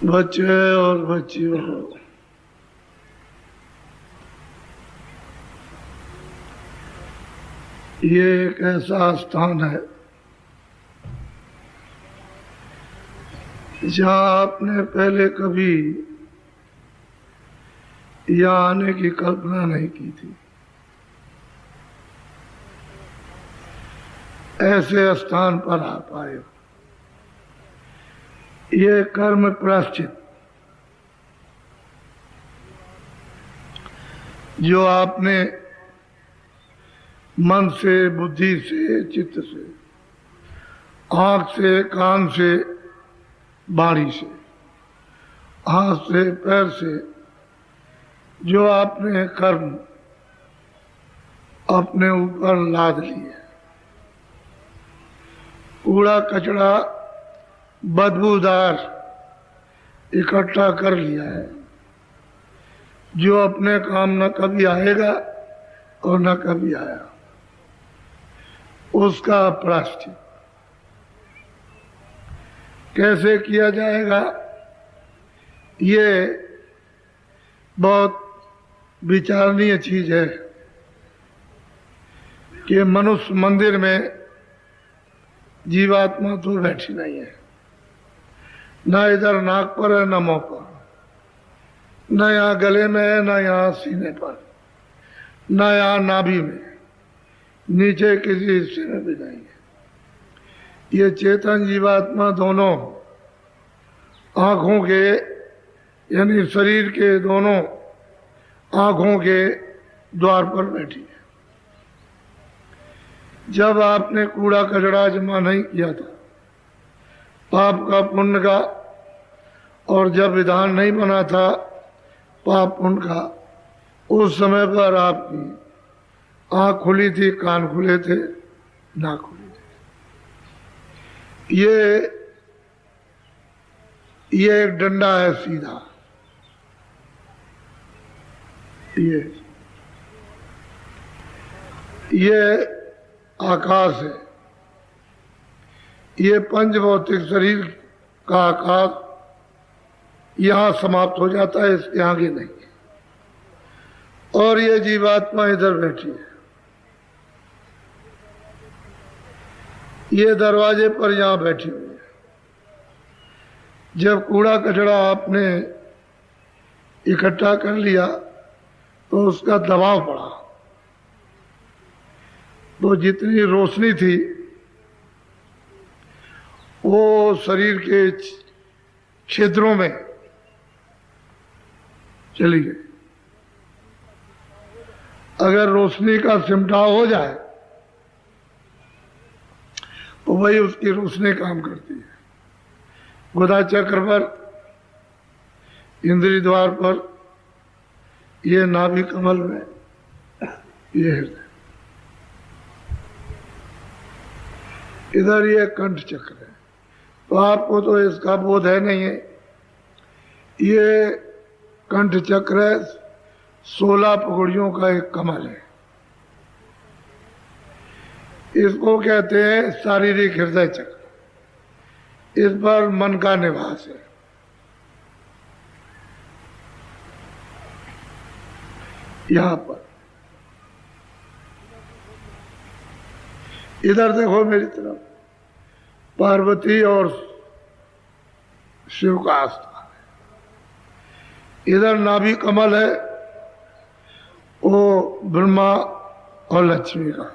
बच्चे और बच्चियों, ये एक ऐसा स्थान है जहाँ आपने पहले कभी यहाँ आने की कल्पना नहीं की थी। ऐसे स्थान पर आप आए हो। ये कर्म प्रायश्चित जो आपने मन से, बुद्धि से, चित्त से, आंख से, कान से, वाणी से, हाथ से, पैर से, जो आपने कर्म अपने ऊपर लाद लिए, कूड़ा कचरा बदबूदार इकट्ठा कर लिया है, जो अपने काम न कभी आएगा और न कभी आया, उसका प्रायश्चित कैसे किया जाएगा, ये बहुत विचारणीय चीज है कि मनुष्य मंदिर में जीवात्मा तो बैठी नहीं है, न इधर नाक पर है, न मुंह पर, न यहाँ गले में है, न यहाँ सीने पर, न यहाँ नाभि में, नीचे किसी हिस्से में भी नहीं है। ये चेतन जीवात्मा दोनों आँखों के, यानी शरीर के दोनों आँखों के द्वार पर बैठी है। जब आपने कूड़ा कचरा जमा नहीं किया था, पाप का पुण्य का, और जब विधान नहीं बना था पाप पुण्य का, उस समय पर आपकी आँख खुली थी, कान खुले थे, नाक खुली थी। ये एक डंडा है सीधा, ये आकाश है। ये पंच भौतिक शरीर का आकाश यहाँ समाप्त हो जाता है, इसके आगे नहीं है। और ये जीवात्मा इधर बैठी है, ये दरवाजे पर यहाँ बैठी हुई है। जब कूड़ा कचरा आपने इकट्ठा कर लिया तो उसका दबाव पड़ा, तो जितनी रोशनी थी वो शरीर के क्षेत्रों में चली गई। अगर रोशनी का सिमटाव हो जाए तो वही उसकी रोशनी काम करती है। गुदा चक्र पर, इंद्रिय द्वार पर, ये नाभि कमल में, ये हृदय, इधर ये कंठ चक्र है। तो आपको तो इसका बोध है नहीं है। ये कंठ चक्र है, 16 पगड़ियों का एक कमल है। इसको कहते हैं शारीरिक हृदय चक्र। इस पर मन का निवास है। यहां पर इधर देखो मेरी तरफ, पार्वती और शिव का आस्थान है। इधर नाभि कमल है, वो ब्रह्मा और लक्ष्मी का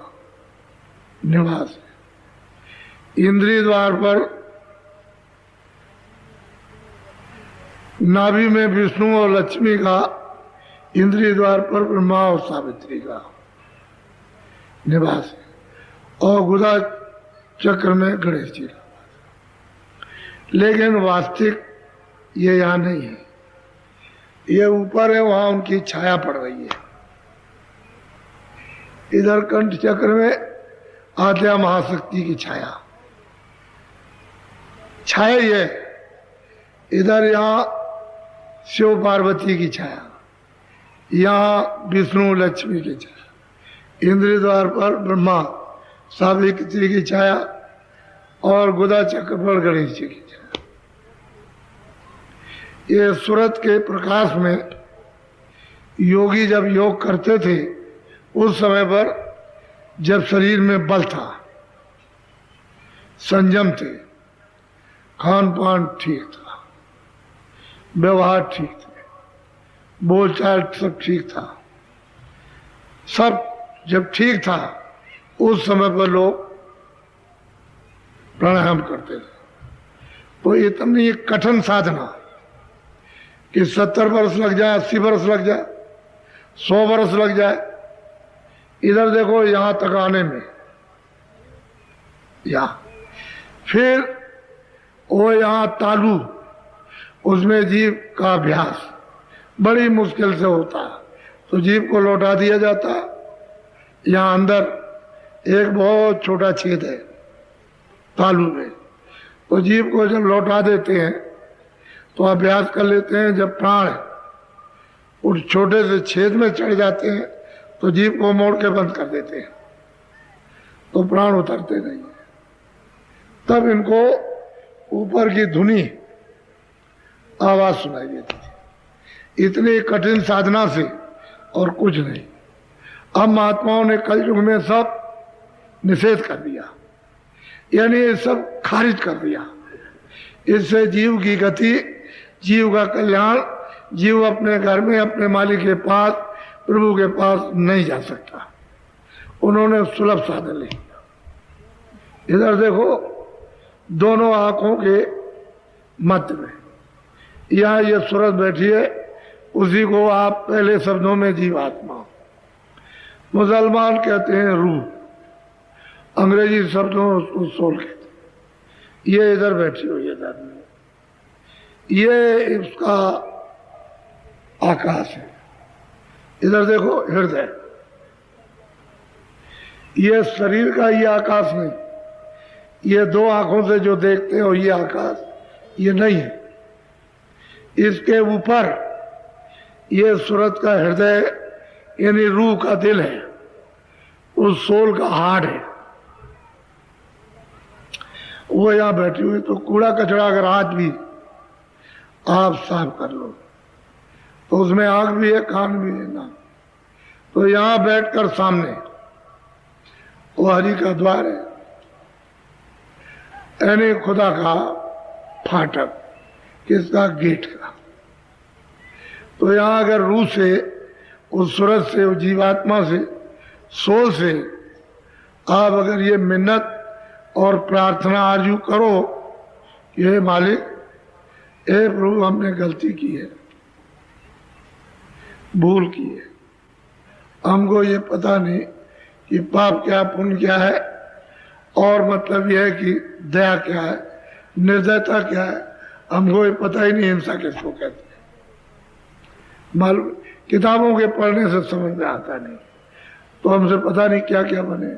निवास है। इंद्रिय द्वार पर नाभि में विष्णु और लक्ष्मी का, इंद्रिय द्वार पर ब्रह्मा और सावित्री का निवास है। और गुदा चक्र में गणेश जी का। लेकिन वास्तविक ये यहाँ नहीं है, ये ऊपर है, वहां उनकी छाया पड़ रही है। इधर कंठ चक्र में आद्या महाशक्ति की छाया ये, इधर यहाँ शिव पार्वती की छाया, यहाँ विष्णु लक्ष्मी की छाया, इंद्रिय द्वार पर ब्रह्मा सावित्री की छाया, और गुदा चक्र पर गणेश जी की छाया। ये सूरज के प्रकाश में योगी जब योग करते थे उस समय पर जब शरीर में बल था, संयम थे, खान पान ठीक था, व्यवहार ठीक थे, बोलचाल सब ठीक था, सब जब ठीक था उस समय पर लोग प्राणायाम करते थे। तो इतनी कठिन साधना कि 70 वर्ष लग जाए, 80 वर्ष लग जाए, 100 वर्ष लग जाए, इधर देखो यहां तक आने में, यहाँ फिर वो यहाँ तालू, उसमें जीव का अभ्यास बड़ी मुश्किल से होता है, तो जीव को लौटा दिया जाता है। यहाँ अंदर एक बहुत छोटा छेद है तालू में, तो जीव को जब लौटा देते हैं तो अभ्यास कर लेते हैं। जब प्राण उस छोटे से छेद में चढ़ जाते हैं तो जीव को मोड़ के बंद कर देते हैं, तो प्राण उतरते नहीं है। तब इनको ऊपर की धुनी आवाज सुनाई देती थी। इतनी कठिन साधना से और कुछ नहीं। अब महात्माओं ने कल युग में सब निषेध कर दिया, यानी ये सब खारिज कर दिया। इससे जीव की गति, जीव का कल्याण, जीव अपने घर में अपने मालिक के पास, प्रभु के पास नहीं जा सकता। उन्होंने सुलभ साधन लिया। इधर देखो, दोनों आंखों के मध्य में यहाँ ये सूरज बैठी है, उसी को आप पहले शब्दों में जीवात्मा, मुसलमान कहते हैं रूह, अंग्रेजी शब्दों में उसको सोल कहते हैं। ये इधर बैठी हुई है धर्म में, ये इसका आकाश है। इधर देखो हृदय, ये शरीर का ये आकाश नहीं, ये दो आंखों से जो देखते हो ये आकाश, ये नहीं है। इसके ऊपर ये सूरज का हृदय यानी रूह का दिल है, उस सोल का हार्ट है, वो यहां बैठी हुई। तो कूड़ा कचरा अगर आज भी आप साफ कर लो तो उसमें आंख भी है, कान भी है ना, तो यहां बैठकर सामने वो हरि का द्वार है, यानी खुदा का फाटक, किसका? गेट का। तो यहां अगर रूह से, उस सूरज से, उस जीवात्मा से, सोल से आप अगर ये मिन्नत और प्रार्थना आरजू करो, ये मालिक, हे प्रभु हमने गलती की है, भूल की है, हमको ये पता नहीं कि पाप क्या पुण्य क्या है, और मतलब यह है कि दया क्या है, निर्दयता क्या है, हमको ये पता ही नहीं हिंसा किसको कहते हैं। मालूम, किताबों के पढ़ने से समझ में आता नहीं, तो हमसे पता नहीं क्या क्या बने।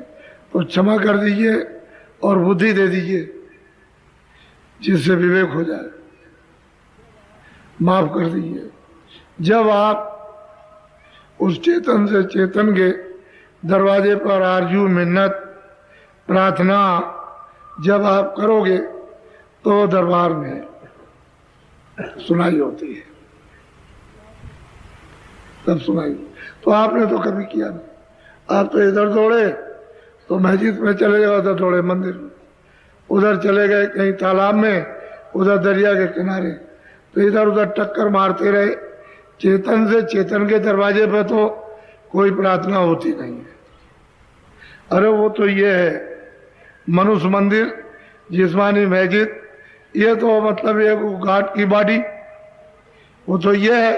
तो क्षमा कर दीजिए और बुद्धि दे दीजिए जिससे विवेक हो जाए, माफ कर दीजिए। जब आप उस चेतन से चेतन के दरवाजे पर आरजू, मिन्नत, प्रार्थना जब आप करोगे तो दरबार में सुनाई होती है, तब सुनाई। तो आपने तो कभी किया नहीं, आप तो इधर दौड़े तो मस्जिद में चले गए, उधर दौड़े मंदिर में, उधर चले गए कहीं तालाब में, उधर दरिया के किनारे, तो इधर उधर टक्कर मारते रहे। चेतन से चेतन के दरवाजे पर तो कोई प्रार्थना होती नहीं है। अरे वो तो ये है मनुष्य मंदिर, जिस्मानी मस्जिद, ये तो मतलब ये घाट की बाड़ी, वो तो ये है।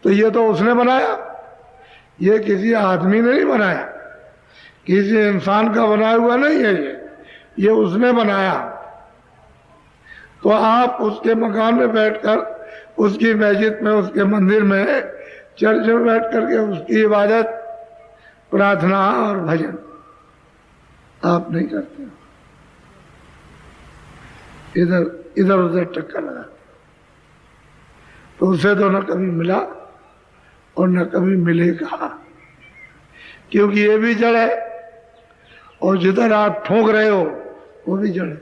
तो ये तो उसने बनाया, ये किसी आदमी ने नहीं बनाया, किसी इंसान का बनाया हुआ नहीं है, ये उसने बनाया। तो आप उसके मकान में बैठकर, उसकी मस्जिद में, उसके मंदिर में, चर्च में बैठ करके उसकी इबादत, प्रार्थना और भजन आप नहीं करते, इधर इधर उधर टक्कर लगाते। तो उसे तो न कभी मिला और न कभी मिलेगा, क्योंकि ये भी जड़ है और जिधर आप ठोक रहे हो वो भी जड़ है,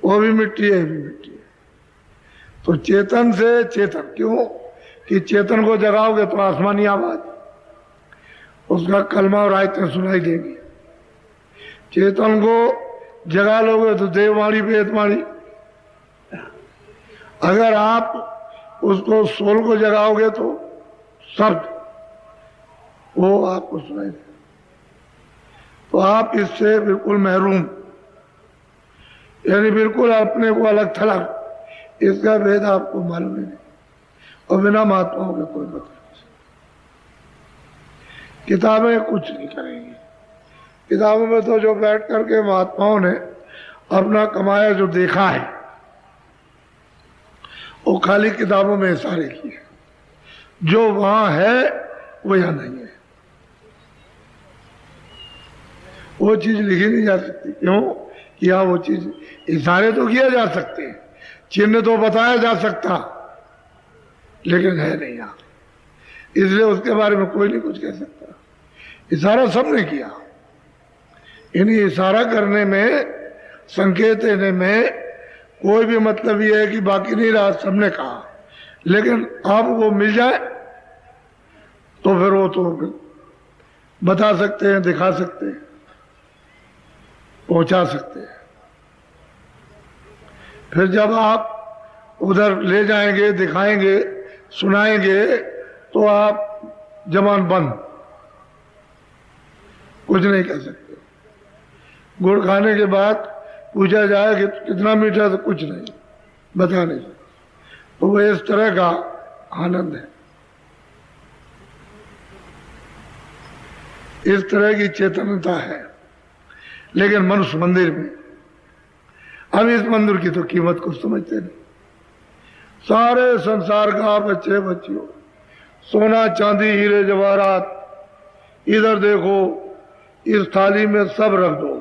वो भी मिट्टी है, ये भी मिट्टी है। तो चेतन से चेतन, क्यों कि चेतन को जगाओगे तो आसमानी आवाज, उसका कलमा और आयतें सुनाई देंगी। चेतन को जगा लोगे तो देववाणी वेदवाणी। अगर आप उसको सोल को जगाओगे तो शब्द वो आपको सुनाई देगा। तो आप इससे बिल्कुल महरूम, यानी बिल्कुल अपने को अलग थलग, इसका भेद आपको मालूम नहीं। और बिना महात्माओं के कोई मतलब नहीं। किताबें कुछ नहीं करेंगी। किताबों में तो जो बैठ करके महात्माओं ने अपना कमाया जो देखा है वो खाली किताबों में इशारे किए। जो वहां है वो यहां नहीं है। वो चीज लिखी नहीं जा सकती। क्यों? कि हाँ वो चीज इशारे तो किया जा सकते हैं, चिन्ह तो बताया जा सकता, लेकिन है नहीं यहाँ, इसलिए उसके बारे में कोई नहीं कुछ कह सकता। इशारा सबने किया। इन्हीं इशारा करने में, संकेत देने में कोई भी मतलब ये है कि बाकी नहीं रहा, सबने कहा। लेकिन अब वो मिल जाए तो फिर वो तो बता सकते हैं, दिखा सकते हैं, पहुंचा सकते हैं। फिर जब आप उधर ले जाएंगे, दिखाएंगे, सुनाएंगे तो आप जबान बंद, कुछ नहीं कह सकते। गुड़ खाने के बाद पूछा जाए कि कितना मीठा, तो कुछ नहीं, बता नहीं सकते। तो वह इस तरह का आनंद है, इस तरह की चेतनता है। लेकिन मनुष्य मंदिर में, अब इस मंदिर की तो कीमत कुछ समझते नहीं। सारे संसार का बच्चे बच्चियों, सोना चांदी हीरे जवाहरात, इधर देखो, इस थाली में सब रख दो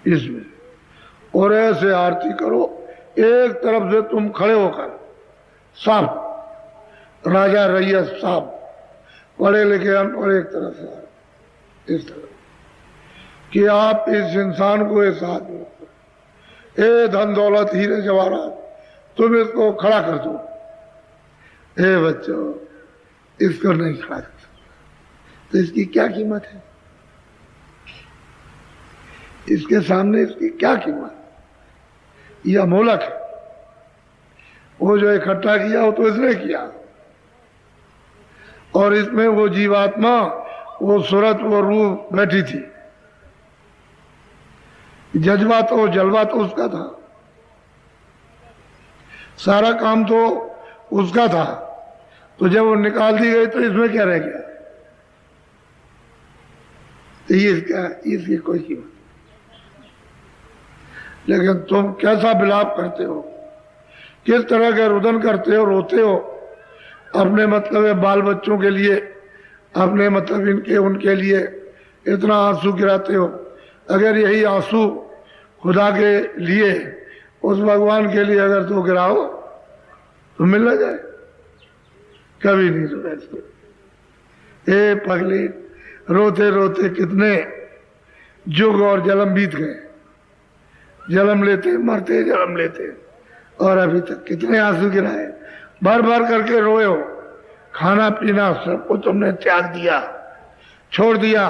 इसमें, और ऐसे आरती करो। एक तरफ से तुम खड़े होकर सब राजा रैयत साहब, पढ़े लिखे अनपढ़, एक तरफ से इस तरह कि आप इस इंसान को एक साथ में, ए धन दौलत हीरे जवाहरात, तुम इसको खड़ा कर दो। ए बच्चों, इसको नहीं खड़ा कर सकते तो इसकी क्या कीमत है? इसके सामने इसकी क्या कीमत? यह अमोलक है। वो जो इकट्ठा किया वो तो इसने किया, और इसमें वो जीवात्मा, वो सूरत, वो रूह बैठी थी। जज्बा तो जलवा तो उसका था, सारा काम तो उसका था। तो जब वो निकाल दी गई तो इसमें क्या रह गया? तो ये इसकी कोई कीमत। लेकिन तुम कैसा विलाप करते हो, किस तरह का रुदन करते हो, रोते हो अपने मतलब बाल बच्चों के लिए, अपने मतलब इनके उनके लिए इतना आंसू गिराते हो। अगर यही आंसू खुदा के लिए, उस भगवान के लिए अगर तो गिराओ तो मिल ना जाए। कभी नहीं सुना। ए पगले, रोते रोते कितने जुग और जन्म बीत गए। जन्म लेते मरते, जन्म लेते, और अभी तक कितने आंसू गिराए, भर भर करके रोए हो। खाना पीना सबको तुमने त्याग दिया, छोड़ दिया।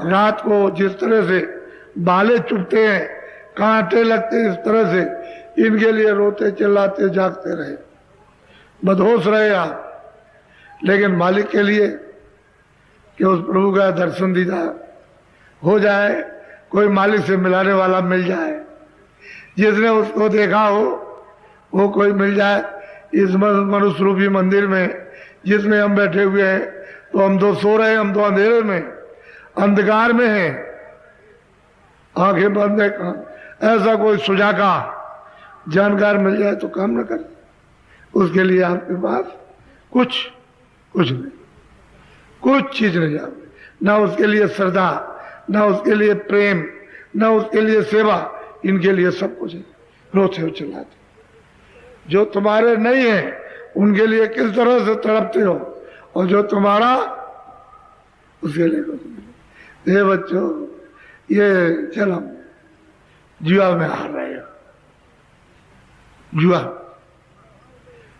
रात को जिस तरह से बाले चुभते हैं, कांटे लगते, इस तरह से इनके लिए रोते चिल्लाते जागते रहे, बदहोश रहे आप। लेकिन मालिक के लिए कि उस प्रभु का दर्शन दीदार हो जाए, कोई मालिक से मिलाने वाला मिल जाए, जिसने उसको देखा हो वो कोई मिल जाए। इस मनुष्य रूपी मंदिर में जिसमें हम बैठे हुए हैं, तो हम तो सो रहे हैं, हम तो अंधेरे में, अंधकार में हैं, आंखें बंद है। ऐसा कोई सुजागा जानकार मिल जाए तो काम न कर, उसके लिए आपके पास कुछ नहीं, कुछ चीज नहीं जाए, ना उसके लिए श्रद्धा, ना उसके लिए प्रेम, ना उसके लिए सेवा, इनके लिए सब कुछ है। रोते हो चिल्लाते, जो तुम्हारे नहीं है उनके लिए किस तरह से तड़पते हो, और जो तुम्हारा उसके लिए कुछ नहीं। ये बच्चों, ये चलो जीवा में हार रहे हो, जुआ,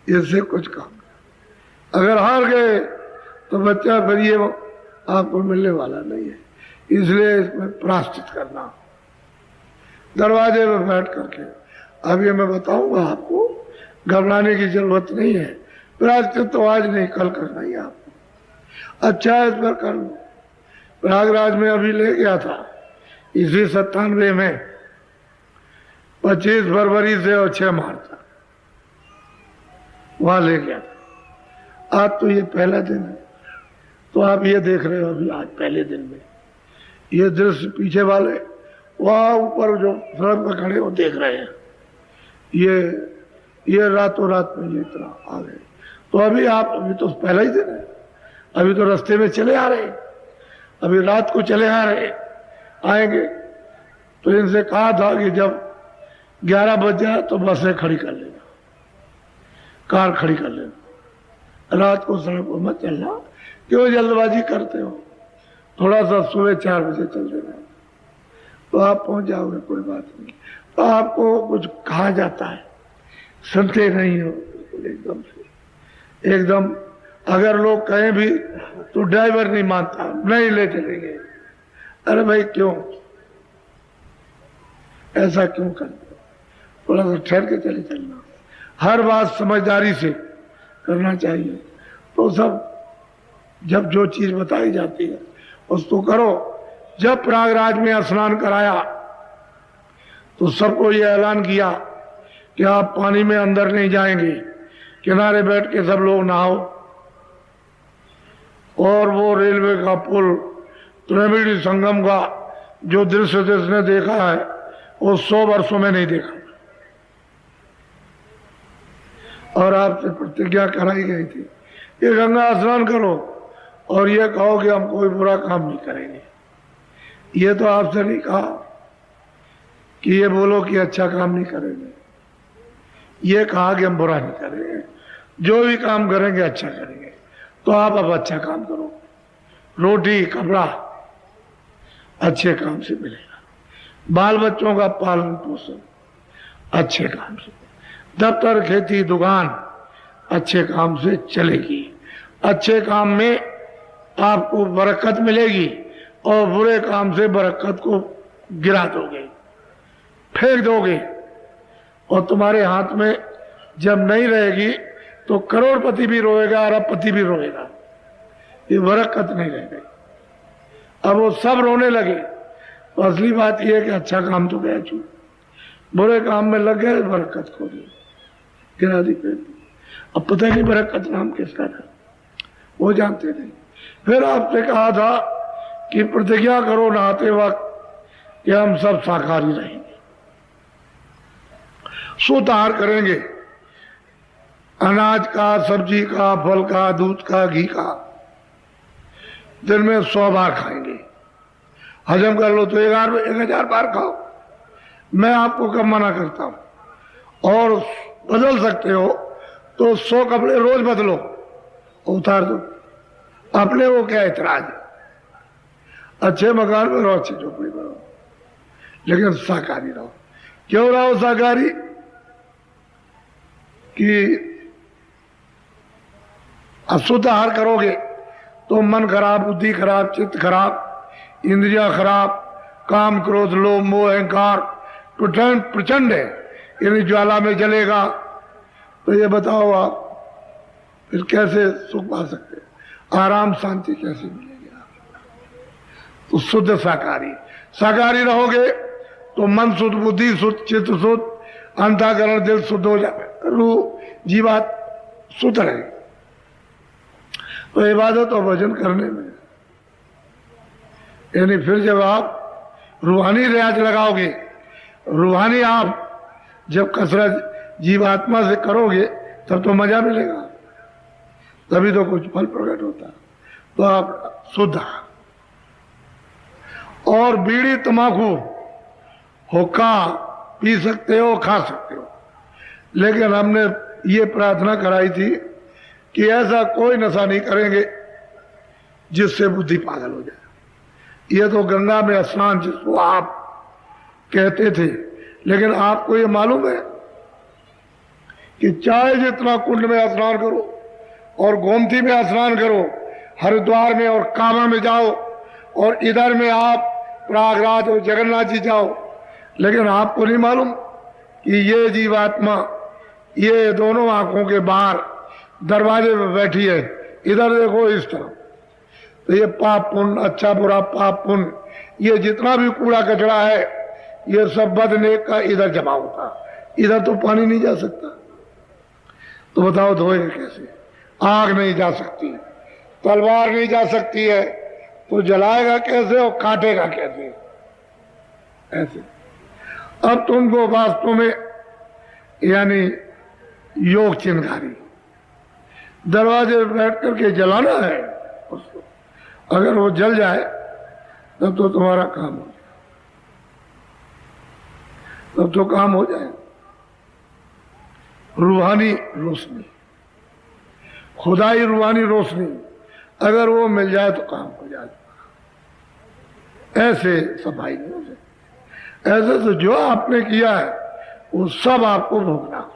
इससे कुछ काम। अगर हार गए तो बच्चा फिर ये आपको मिलने वाला नहीं है, इसलिए इसमें प्रायश्चित करना। दरवाजे में बैठ करके अब ये मैं बताऊंगा आपको, घबराने की जरूरत नहीं है। प्रायश्चित तो आज नहीं कल करना ही आपको। अच्छा है, इस पर कर लो। प्रयागराज में अभी ले गया था इसी 97 में, 25 फरवरी से और 6 मार्च तक वहां ले गया था। आज तो ये पहला दिन है, तो आप ये देख रहे हो अभी आज पहले दिन में ये दृश्य पीछे वाले वहां ऊपर जो सड़क पर खड़े वो देख रहे हैं। ये रातों रात में ये इतना आ गए। तो अभी तो पहला ही दिन है, अभी तो रास्ते में चले आ रहे हैं, अभी रात को चले आ रहे आएंगे। तो इनसे कहा था कि जब 11 बज जाए तो बसें खड़ी कर लेना, कार खड़ी कर लेना, रात को सड़क पर मत चलना, क्यों जल्दबाजी करते हो, थोड़ा सा सुबह 4 बजे चल देना तो आप पहुंच जाओगे, कोई बात नहीं। तो आपको कुछ कहा जाता है सुनते नहीं हो, एकदम से एकदम। अगर लोग कहें भी तो ड्राइवर नहीं मानता, नहीं ले चलेंगे। अरे भाई क्यों ऐसा क्यों करते हो, थोड़ा सा ठहर के चले चलना। हर बात समझदारी से करना चाहिए। तो सब जब जो चीज बताई जाती है उसको करो। जब प्रयागराज में स्नान कराया तो सबको ये ऐलान किया कि आप पानी में अंदर नहीं जाएंगे, किनारे बैठ के सब लोग नहाओ। और वो रेलवे का पुल, त्रिवेणी संगम का जो दृश्य जिसने देखा है वो 100 वर्षों में नहीं देखा। और आपसे प्रतिज्ञा कराई गई थी कि गंगा स्नान करो और ये कहो कि हम कोई बुरा काम नहीं करेंगे। ये तो आपसे नहीं कहा कि ये बोलो कि अच्छा काम नहीं करेंगे, ये कहा कि हम बुरा नहीं करेंगे, जो भी काम करेंगे अच्छा करेंगे। तो आप अब अच्छा काम करो, रोटी कपड़ा अच्छे काम से मिलेगा, बाल बच्चों का पालन पोषण अच्छे काम से, दफ्तर खेती दुकान अच्छे काम से चलेगी। अच्छे काम में आपको बरकत मिलेगी और बुरे काम से बरकत को गिरा दोगे, फेंक दोगे। और तुम्हारे हाथ में जब नहीं रहेगी तो करोड़पति भी रोएगा, अरबपति भी रोएगा, ये बरकत नहीं रह गई। अब वो सब रोने लगे। तो असली बात यह है कि अच्छा काम तो गया छू, बुरे काम में लग गए, बरकत खो दी, गिरा दी पेड़। अब पता नहीं बरकत नाम किसका था, वो जानते नहीं। फिर आपसे कहा था कि प्रतिज्ञा करो नहाते वक्त कि हम सब शाकाहारी रहेंगे, शुद्ध आहार करेंगे, अनाज का, सब्जी का, फल का, दूध का, घी का, दिन में 100 बार खाएंगे। हजम कर लो तो 1000 बार खाओ, मैं आपको कब मना करता हूं। और बदल सकते हो तो 100 कपड़े रोज बदलो, उतार दो, अपने वो क्या इतराज है। अच्छे मकान में रहो, अच्छी झोपड़ी में रहो, लेकिन शाकाहारी रहो। क्यों रहो शाकाहारी? कि अशुद्ध आहार करोगे तो मन खराब, बुद्धि खराब, चित्त खराब, इंद्रियां खराब, काम क्रोध लोभ मोह अहंकार प्रचंड है, यानी ज्वाला में जलेगा। तो ये बताओ आप फिर कैसे सुख पा सकते हैं, आराम शांति कैसे मिलेगी आपको? तो शुद्ध शाकाहारी रहोगे तो मन शुद्ध, बुद्धि शुद्ध, चित्त शुद्ध, अंतःकरण दिल शुद्ध हो जाए, रूह जीवात शुद्ध रहे। तो इबादत और भजन करने में यानी फिर जब आप रूहानी रियाज लगाओगे, रूहानी आप जब कसरत जीवात्मा से करोगे तब तो मजा मिलेगा, तभी तो कुछ फल प्रकट होता है। तो आप शुद्ध और बीड़ी तंबाकू हुक्का पी सकते हो, खा सकते हो, लेकिन हमने ये प्रार्थना कराई थी कि ऐसा कोई नशा नहीं करेंगे जिससे बुद्धि पागल हो जाए। ये तो गंगा में स्नान जिसको आप कहते थे, लेकिन आपको ये मालूम है कि चाहे जितना कुंड में स्नान करो और गोमती में स्नान करो, हरिद्वार में और कांवड़ में जाओ, और इधर में आप प्रयागराज और जगन्नाथ जी जाओ, लेकिन आपको नहीं मालूम कि ये जीवात्मा ये दोनों आंखों के बाहर दरवाजे पे बैठी है। इधर देखो इस तरफ, तो ये पाप पुण्य, अच्छा बुरा पाप पुण्य, ये जितना भी कूड़ा कचरा है ये सब बद नेक का इधर जमा होता। इधर तो पानी नहीं जा सकता, तो बताओ धोएगा कैसे? आग नहीं जा सकती, तलवार नहीं जा सकती है, तो जलाएगा कैसे और काटेगा कैसे? ऐसे अब तुमको वास्तव में यानी योग चिन्हकारी दरवाजे पर बैठ करके जलाना है उसको। अगर वो जल जाए तब तो तुम्हारा काम हो जाए, तब तो काम हो जाए। रूहानी रोशनी, खुदाई रूहानी रोशनी अगर वो मिल जाए तो काम हो जाए। ऐसे सफाई नहीं हो सकती। ऐसे तो जो आपने किया है वो सब आपको भोगना,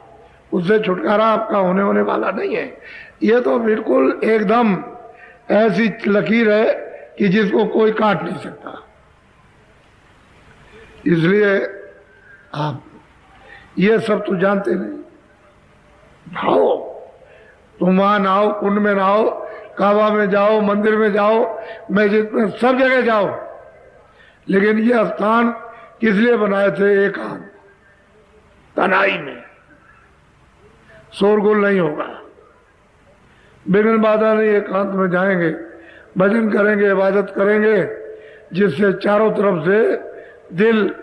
उससे छुटकारा आपका होने वाला नहीं है। ये तो बिल्कुल एकदम ऐसी लकीर है कि जिसको कोई काट नहीं सकता। इसलिए आप ये सब तो जानते नहीं। नहाओ, तुम वहां नहाओ, कुंड में नहाओ, काबा में जाओ, मंदिर में जाओ, मस्जिद में, सब जगह जाओ, लेकिन ये स्थान किस लिए बनाए थे? एकांत, तनाई में, शोरगुल नहीं होगा, बिघ्न बाधा नहीं, एकांत में जाएंगे, भजन करेंगे, इबादत करेंगे, जिससे चारों तरफ से दिल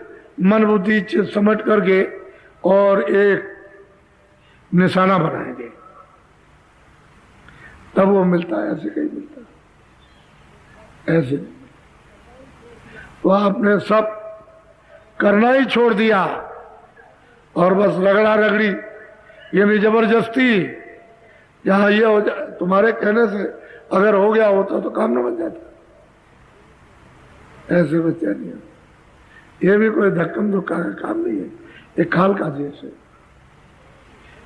मन बुद्धि चित्त समट करके और एक निशाना बनाएंगे, तब वो मिलता है। ऐसे कहीं मिलता है? ऐसे नहीं। तो आपने सब करना ही छोड़ दिया और बस रगड़ा रगड़ी, यानी जबरदस्ती, जहां ये हो जाए, तुम्हारे कहने से अगर हो गया होता तो काम न बन जाता। ऐसे बच्चा नहीं है। ये भी कोई धक्कम धुक्का का काम नहीं है, ये खाल का देश है,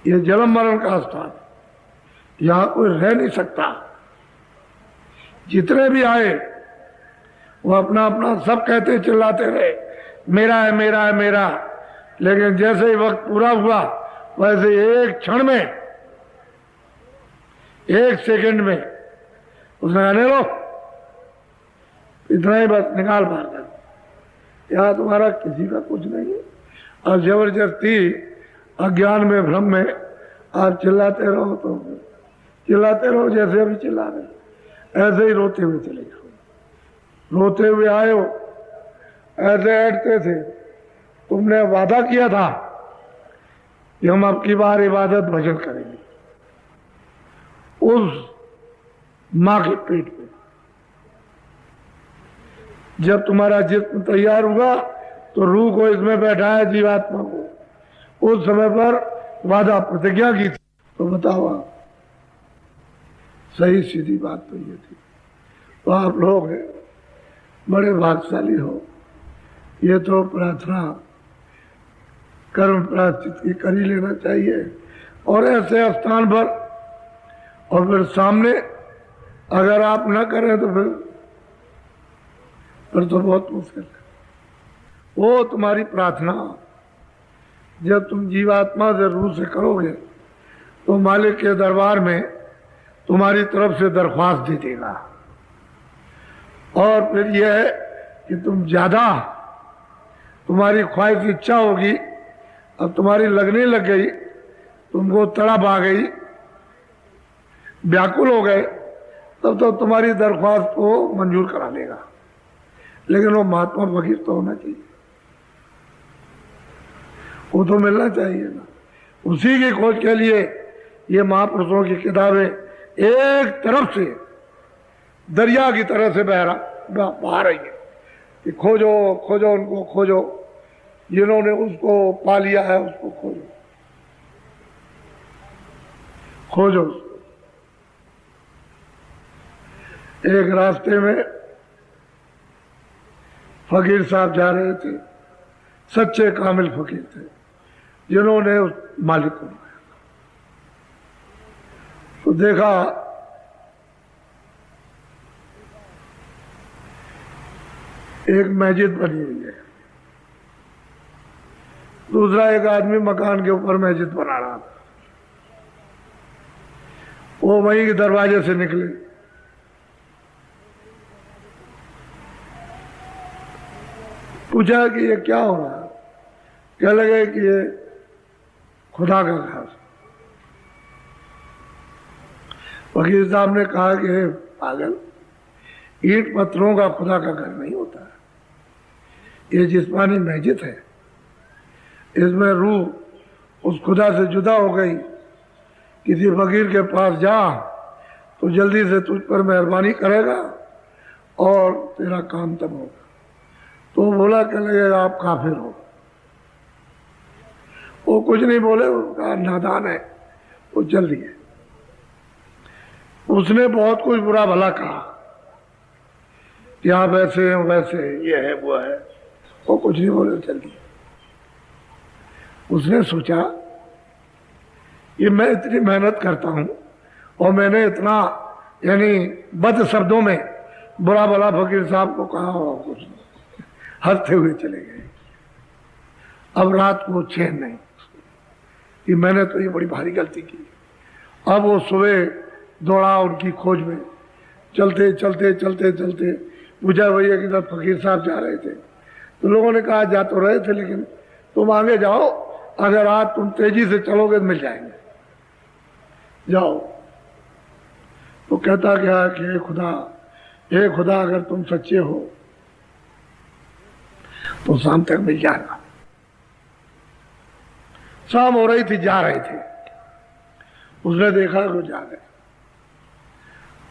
ये जन्म मरण का स्थान, यहां कोई रह नहीं सकता। जितने भी आए वो अपना अपना सब कहते चिल्लाते रहे, मेरा है मेरा है मेरा, लेकिन जैसे ही वक्त पूरा हुआ वैसे एक क्षण में, एक सेकंड में उसने कहने लो, इतना ही बस, निकाल बाहर कर, यहां तुम्हारा किसी का कुछ नहीं है। और जबरदस्ती अज्ञान में भ्रम में आप चिल्लाते रहो, तो चिल्लाते रहो, जैसे अभी चिल्ला रहे ऐसे ही रोते हुए चले जाओ। रोते हुए आए हो, ऐसे ऐठते थे, तुमने वादा किया था कि हम अब की बार इबादत भजन करेंगे, उस मां के पेट में जब तुम्हारा जिस्म तैयार हुआ तो रूह को इसमें बैठाया, जीवात्मा को, उस समय पर वादा प्रतिज्ञा की थी। तो बताओ आप, सही सीधी बात तो ये थी। तो आप लोग बड़े भाग्यशाली हो। ये तो प्रार्थना कर्म प्रायश्चित की कर ही लेना चाहिए, और ऐसे स्थान पर, और फिर सामने अगर आप न करें तो फिर तो बहुत मुश्किल है। वो तुम्हारी प्रार्थना जब तुम जीवात्मा से रूह से करोगे तो मालिक के दरबार में तुम्हारी तरफ से दरख्वास्त दे देगा, और फिर यह है कि तुम ज्यादा, तुम्हारी ख्वाहिश इच्छा होगी, अब तुम्हारी लगने लग गई, तुमको तड़प आ गई, व्याकुल हो गए, तब तो तुम्हारी दरख्वास्त को मंजूर करा लेगा। लेकिन वो महात्मा फकीर तो होना चाहिए, वो तो मिलना चाहिए ना। उसी की खोज के लिए ये महापुरुषों की किताबें एक तरफ से दरिया की तरह से बहा रही है कि खोजो खोजो, उनको खोजो, जिन्होंने उसको पा लिया है उसको खोजो, खोजो उसको। एक रास्ते में फकीर साहब जा रहे थे, सच्चे कामिल फकीर थे, जिन्होंने उस मालिक को पाया। तो देखा एक मस्जिद बनी हुई है, दूसरा एक आदमी मकान के ऊपर मस्जिद बना रहा था। वो वहीं के दरवाजे से निकले, पूछा कि ये क्या हो रहा है? क्या लगे कि ये खुदा का घर। वकील साहब ने कहा कि पागल, ईंट पत्थरों का खुदा का घर नहीं होता है, ये जिस्मानी मस्जिद है। इसमें रूह उस खुदा से जुदा हो गई। किसी फकीर के पास जा तो जल्दी से तुझ पर मेहरबानी करेगा और तेरा काम तब होगा। तो बोला कि लगेगा आप काफिर हो। वो कुछ नहीं बोले, उसका नादान है, वो चल दिए। उसने बहुत कुछ बुरा भला कहा कि आप ऐसे हैं, वैसे ये है वो है, वो कुछ नहीं बोले, चल दिए। उसने सोचा कि मैं इतनी मेहनत करता हूं और मैंने इतना यानी बद शब्दों में बुरा भला फकीर साहब को कहा और कुछ नहीं, हंसते हुए चले गए। अब रात को चैन नहीं कि मैंने तो ये बड़ी भारी गलती की। अब वो सुबह दौड़ा उनकी खोज में, चलते चलते चलते चलते पूछा भैया कि फकीर साहब जा रहे थे। तो लोगों ने कहा जा तो रहे थे, लेकिन तुम आगे जाओ, अगर आज तुम तेजी से चलोगे तो मिल जाएंगे, जाओ। तो कहता क्या कि हे खुदा अगर तुम सच्चे हो तो शाम तक मिल जाएगा। शाम हो रही थी, जा रहे थे, उसने देखा कि जा रहे,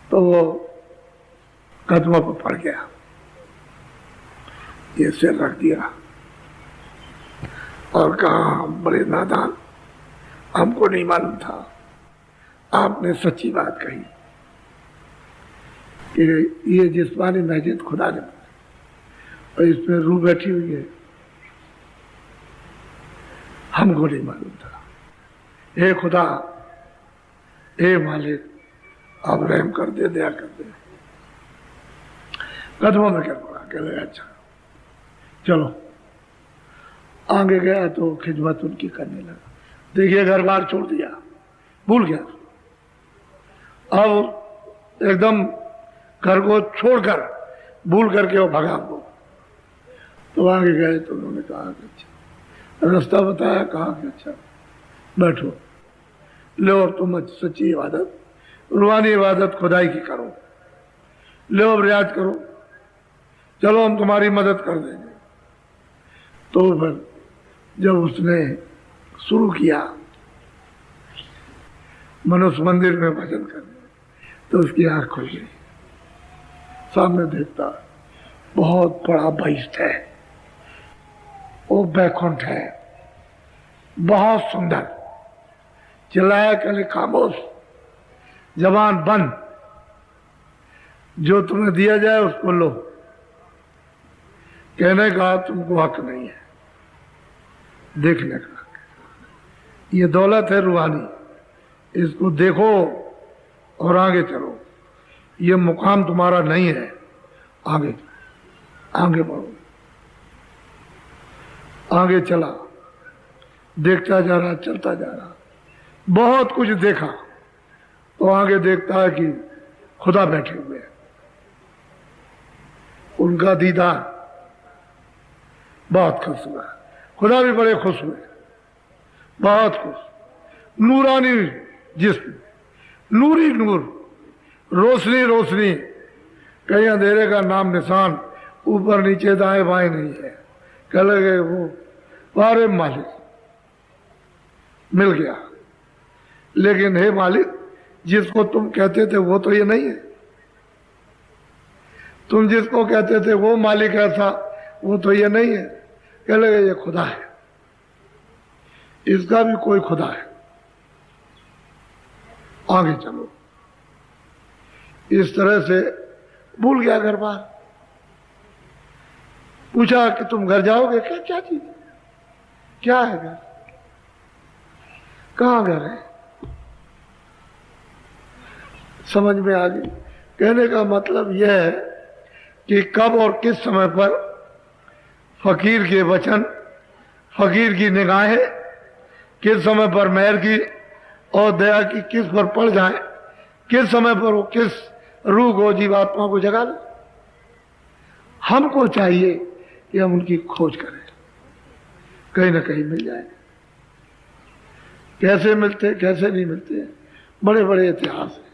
तो वो कदमों पर पड़ गया, ये सिर रख दिया और कहा हम बड़े नादान, हमको नहीं मालूम था, आपने सच्ची बात कही कि ये जिस्मानी मस्जिद खुदा ने और इसमें रूह बैठी हुई है, हमको नहीं मालूम था। हे खुदा, हे मालिक, आप रहम कर दे, दया कर दे। कदमों में क्या पड़ा, कहले अच्छा चलो। आगे गया तो खिदमत उनकी करने लगा। देखिए घर बार छोड़ दिया, भूल गया। अब एकदम घर को छोड़कर भूल करके वो भगा वो। तो आगे गए तो उन्होंने कहा कि अच्छा, रास्ता बताया, कहा कि अच्छा बैठो, लो अब तुम सच्ची इबादत, रूहानी इबादत खुदाई की करो, लो अब रियाज करो, चलो हम तुम्हारी मदद कर देंगे। तो फिर जब उसने शुरू किया मनुष्य मंदिर में भजन करने, तो उसकी आंख खुल गई। सामने देखता बहुत बड़ा बहिष्ठ है, वो बैकुंठ है, बहुत सुंदर। चिल्लाया कहले खामोश, जबान बंद, जो तुम्हें दिया जाए उसको लो, कहने का तुमको हक नहीं है, देखने का। ये दौलत है रूहानी, इसको देखो और आगे चलो। ये मुकाम तुम्हारा नहीं है, आगे आगे बढ़ो। आगे चला, देखता जा रहा, चलता जा रहा, बहुत कुछ देखा। तो आगे देखता है कि खुदा बैठे हुए हैं, उनका दीदार बहुत खुश हुआ। खुदा भी बड़े खुश हुए, बहुत खुश। नूरानी जिस्म, नूरी नूर, रोशनी रोशनी, कहीं अंधेरे का नाम निशान ऊपर नीचे दाएं बाएं नहीं है। कह लगे वो वारे मालिक मिल गया। लेकिन हे मालिक, जिसको तुम कहते थे वो तो ये नहीं है, तुम जिसको कहते थे वो मालिक ऐसा, वो तो ये नहीं है। कह लगे ये खुदा है, इसका भी कोई खुदा है, आगे चलो। इस तरह से भूल गया घर बार। पूछा कि तुम घर जाओगे क्या? क्या चीज, क्या है घर, कहाँ घर है? समझ में आ गई। कहने का मतलब यह है कि कब और किस समय पर फकीर के वचन, फकीर की निगाहें किस समय पर मेहर की और दया की किस पर पड़ जाए, किस समय पर वो किस रूह को, जीवात्मा को जगा ले। हमको चाहिए कि हम उनकी खोज करें, कहीं ना कहीं मिल जाए। कैसे मिलते कैसे नहीं मिलते, बड़े बड़े इतिहास हैं,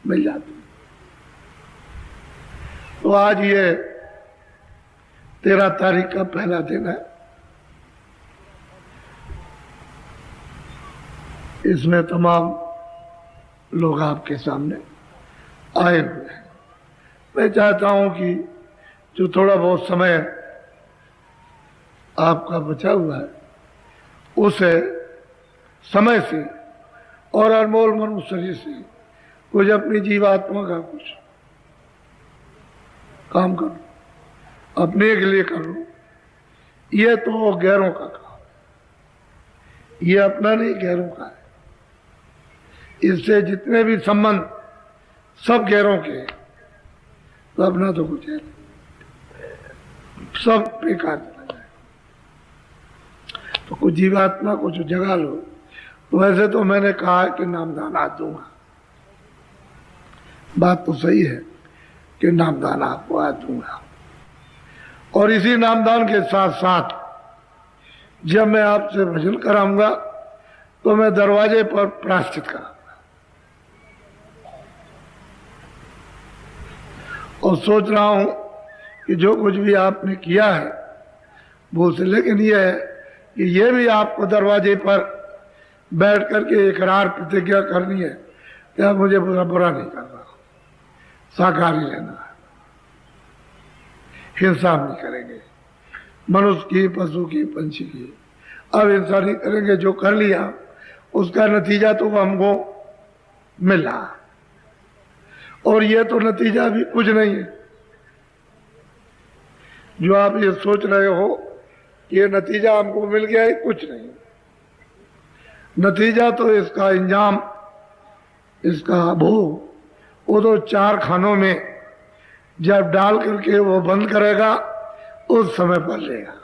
मिल जाते। तो आज ये 13 तारीख का पहला दिन है। इसमें तमाम लोग आपके सामने आए हुए हैं। मैं चाहता हूं कि जो थोड़ा बहुत समय आपका बचा हुआ है उसे समय से और अनमोल मनुष्य शरीर से कुछ अपनी जीवात्मा का कुछ काम करो, अपने के लिए करो। ये तो गैरों का काम, ये अपना नहीं, गैरों का है। इससे जितने भी संबंध सब गैरों के हैं, तो अपना तो कुछ है, सब बेकार चला जाए। तो कुछ जीवात्मा को जो जगा लो। तो वैसे तो मैंने कहा कि नामदान आज दूंगा, बात तो सही है कि नामदान आपको आज दूंगा। और इसी नामदान के साथ साथ जब मैं आपसे भजन कराऊंगा तो मैं दरवाजे पर प्रायश्चित कराऊंगा। और सोच रहा हूं कि जो कुछ भी आपने किया है वो से, लेकिन यह है कि यह भी आपको दरवाजे पर बैठ करके इकरार प्रतिज्ञा करनी है कि आप मुझे बुरा नहीं करना, शाकाहारी रहना है, हिंसा नहीं करेंगे, मनुष्य की, पशु की, पंछी की। अब हिंसा नहीं करेंगे, जो कर लिया उसका नतीजा तो हमको मिल रहा, और ये तो नतीजा भी कुछ नहीं है। जो आप ये सोच रहे हो ये नतीजा हमको मिल गया है, कुछ नहीं। नतीजा तो इसका इंजाम, इसका भोग वो तो 4 खानों में जब डाल करके वो बंद करेगा उस समय पर लेगा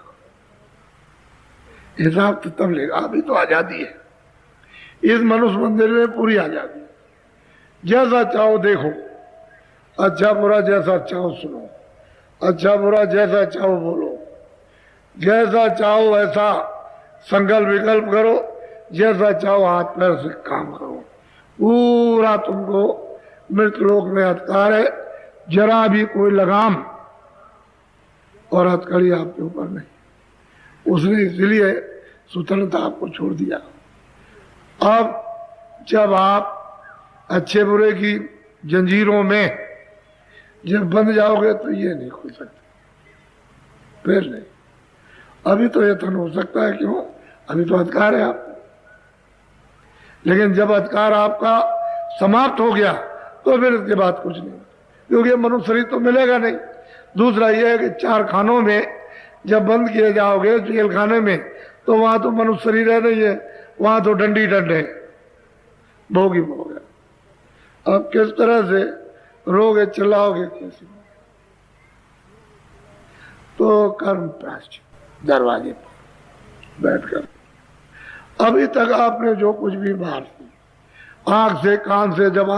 हिसाब, तो तब लेगा। अभी तो आजादी है, इस मनुष्य मंदिर में पूरी आजादी है। जैसा चाहो देखो, अच्छा बुरा जैसा चाहो सुनो, अच्छा बुरा जैसा चाहो बोलो, जैसा चाहो वैसा संकल्प विकल्प करो, जैसा चाहो हाथ पैर से काम करो। पूरा तुमको मृत लोक में अधिकार है, जरा भी कोई लगाम और हथकड़ी आपके ऊपर नहीं। उसने इसलिए स्वतंत्रता आपको छोड़ दिया। अब जब आप अच्छे बुरे की जंजीरों में जब बंध जाओगे तो ये नहीं खुल सकते, फिर नहीं। अभी तो यत्न हो सकता है, क्यों? अभी तो अधिकार है आपको, लेकिन जब अधिकार आपका समाप्त हो गया तो फिर इसके बाद कुछ नहीं, क्योंकि मनुष्य शरीर तो मिलेगा नहीं। दूसरा यह है कि 4 खानों में जब बंद किए जाओगे, जेल खाने में, तो वहां तो मनुष्य शरीर है नहीं है, वहां तो डंडी डंडे, भोगी भोग है। अब किस तरह से रोगे, चिल्लाओगे कैसे? तो कर्म प्रायश्चित दरवाजे पर बैठकर अभी तक आपने जो कुछ भी बाहर आंख से कान से जबान